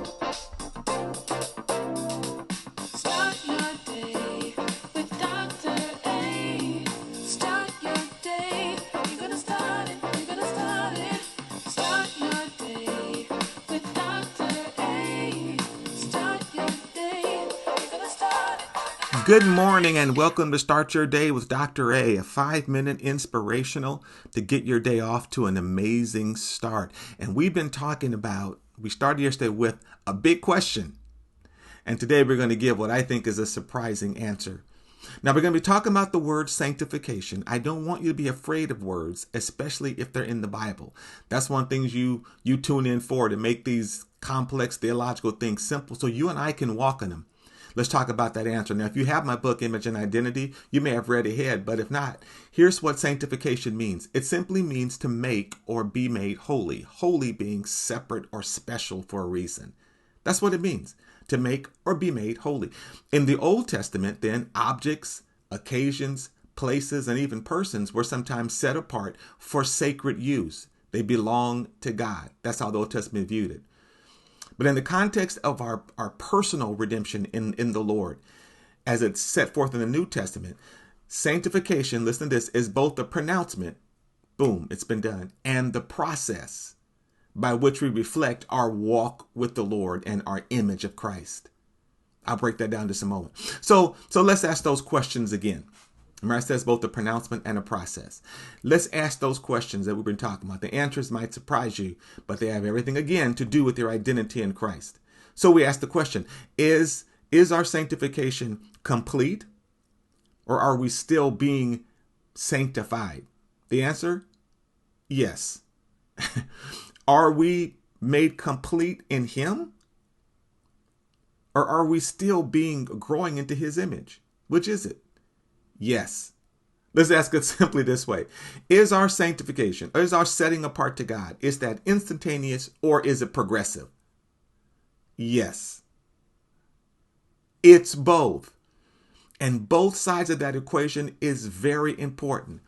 Start your day with Dr. A. Start your day. You're gonna start it. You're gonna start it. Start your day with Dr. A. Start your day. You're gonna start it. Good morning and welcome to Start Your Day with Dr. A, a 5-minute inspirational to get your day off to an amazing start. And we started yesterday with a big question. And today we're going to give what I think is a surprising answer. Now we're going to be talking about the word sanctification. I don't want you to be afraid of words, especially if they're in the Bible. That's one of the things you tune in for, to make these complex theological things simple so you and I can walk in them. Let's talk about that answer. Now, if you have my book, Image and Identity, you may have read ahead, but if not, here's what sanctification means. It simply means to make or be made holy, holy being separate or special for a reason. That's what it means, to make or be made holy. In the Old Testament, then, objects, occasions, places, and even persons were sometimes set apart for sacred use. They belong to God. That's how the Old Testament viewed it. But in the context of our personal redemption in the Lord, as it's set forth in the New Testament, sanctification, listen to this, is both the pronouncement, boom, it's been done, and the process by which we reflect our walk with the Lord and our image of Christ. I'll break that down just a moment. So let's ask those questions again. Remember, I says both the pronouncement and a process. Let's ask those questions that we've been talking about. The answers might surprise you, but they have everything, again, to do with your identity in Christ. So we ask the question, is our sanctification complete, or are we still being sanctified? The answer, yes. Are we made complete in Him, or are we still growing into His image? Which is it? Yes. Let's ask it simply this way. Is our sanctification, is our setting apart to God, is that instantaneous or is it progressive? Yes. It's both. And both sides of that equation is very important.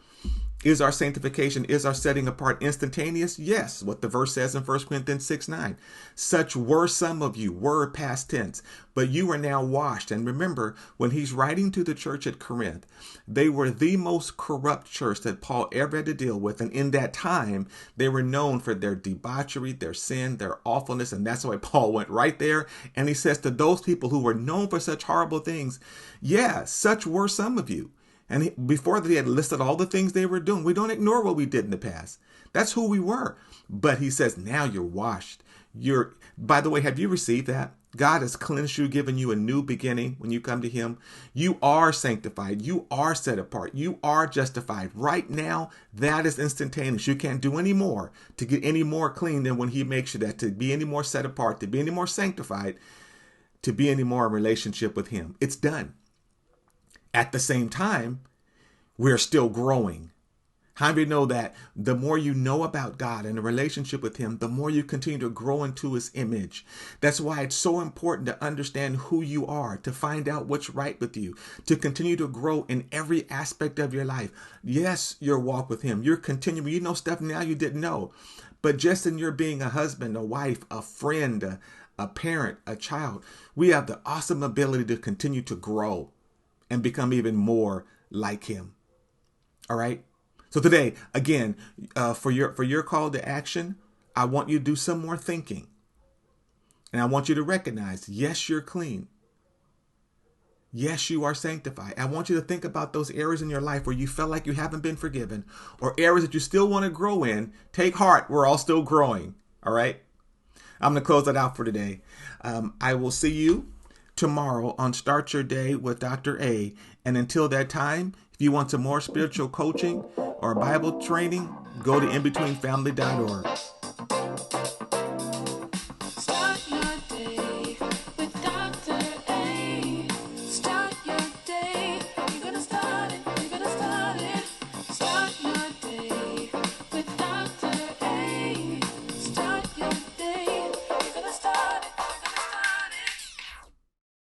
Is our sanctification, is our setting apart instantaneous? Yes, what the verse says in 1 Corinthians 6:9. Such were some of you, were past tense, but you are now washed. And remember, when he's writing to the church at Corinth, they were the most corrupt church that Paul ever had to deal with. And in that time, they were known for their debauchery, their sin, their awfulness. And that's why Paul went right there. And he says to those people who were known for such horrible things, yeah, such were some of you. And before they had listed all the things they were doing, we don't ignore what we did in the past. That's who we were. But he says, now you're washed. By the way, have you received that? God has cleansed you, given you a new beginning when you come to Him. You are sanctified. You are set apart. You are justified. Right now, that is instantaneous. You can't do any more to get any more clean than when He makes you that, to be any more set apart, to be any more sanctified, to be any more in relationship with Him. It's done. At the same time, we're still growing. How do you know that the more you know about God and a relationship with Him, the more you continue to grow into His image? That's why it's so important to understand who you are, to find out what's right with you, to continue to grow in every aspect of your life. Yes, your walk with Him. You're continuing. You know stuff now you didn't know. But just in your being a husband, a wife, a friend, a parent, a child, we have the awesome ability to continue to grow and become even more like Him. All right. So today, again, for your call to action, I want you to do some more thinking. And I want you to recognize, yes, you're clean. Yes, you are sanctified. I want you to think about those areas in your life where you felt like you haven't been forgiven, or areas that you still want to grow in. Take heart. We're all still growing. All right. I'm going to close that out for today. I will see you tomorrow on Start Your Day with Dr. A. And until that time, if you want some more spiritual coaching or Bible training, go to inbetweenfamily.org.